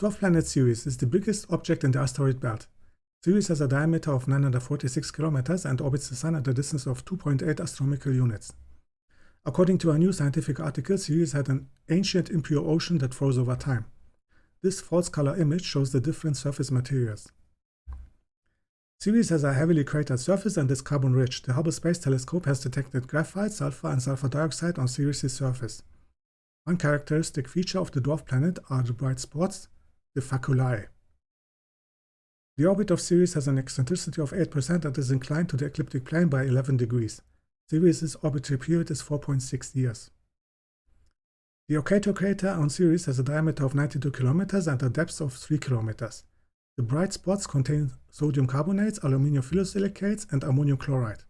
Dwarf planet Ceres is the biggest object in the asteroid belt. Ceres has a diameter of 946 kilometers and orbits the Sun at a distance of 2.8 astronomical units. According to a new scientific article, Ceres had an ancient impure ocean that froze over time. This false color image shows the different surface materials. Ceres has a heavily cratered surface and is carbon-rich. The Hubble Space Telescope has detected graphite, sulfur, and sulfur dioxide on Ceres' surface. One characteristic feature of the dwarf planet are the bright spots, the faculae. The orbit of Ceres has an eccentricity of 8% and is inclined to the ecliptic plane by 11 degrees. Ceres' orbital period is 4.6 years. The Occator Crater on Ceres has a diameter of 92 kilometers and a depth of 3 kilometers. The bright spots contain sodium carbonates, aluminium phyllosilicates, and ammonium chloride.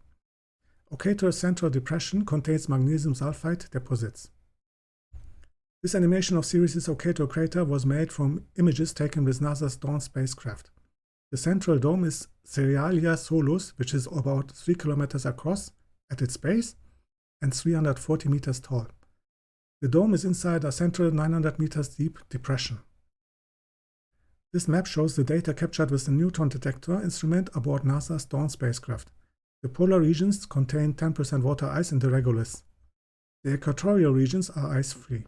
Occator's central depression contains magnesium sulfide deposits. This animation of Ceres' Occator Crater was made from images taken with NASA's Dawn spacecraft. The central dome is Cerealia Solus, which is about 3 kilometers across at its base and 340 meters tall. The dome is inside a central 900 meters deep depression. This map shows the data captured with the neutron detector instrument aboard NASA's Dawn spacecraft. The polar regions contain 10% water ice in the regolith. The equatorial regions are ice-free.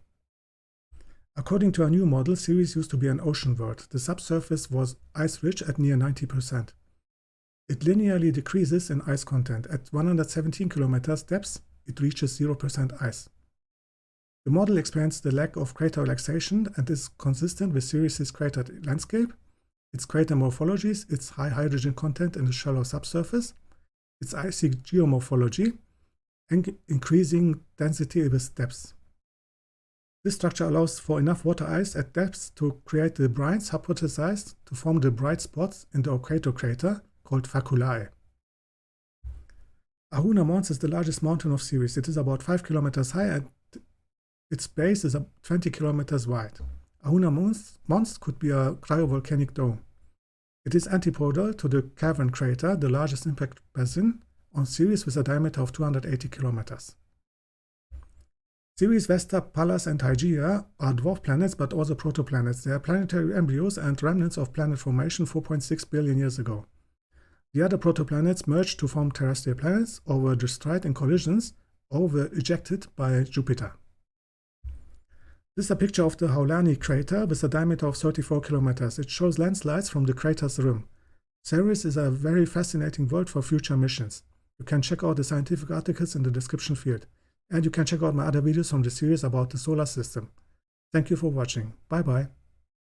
According to a new model, Ceres used to be an ocean world. The subsurface was ice-rich at near 90%. It linearly decreases in ice content. At 117 kilometers depth, it reaches 0% ice. The model explains the lack of crater relaxation and is consistent with Ceres' cratered landscape, its crater morphologies, its high hydrogen content in the shallow subsurface, its icy geomorphology, and increasing density with depth. This structure allows for enough water ice at depths to create the brines hypothesized to form the bright spots in the Occator Crater, called faculae. Ahuna Mons is the largest mountain of Ceres. It is about 5 kilometers high and its base is 20 kilometers wide. Ahuna Mons could be a cryovolcanic dome. It is antipodal to the cavern crater, the largest impact basin on Ceres with a diameter of 280 kilometers. Ceres, Vesta, Pallas, and Hygeia are dwarf planets but also protoplanets. They are planetary embryos and remnants of planet formation 4.6 billion years ago. The other protoplanets merged to form terrestrial planets or were destroyed in collisions or were ejected by Jupiter. This is a picture of the Haulani crater with a diameter of 34 kilometers. It shows landslides from the crater's rim. Ceres is a very fascinating world for future missions. You can check out the scientific articles in the description field. And you can check out my other videos from the series about the solar system. Thank you for watching. Bye bye.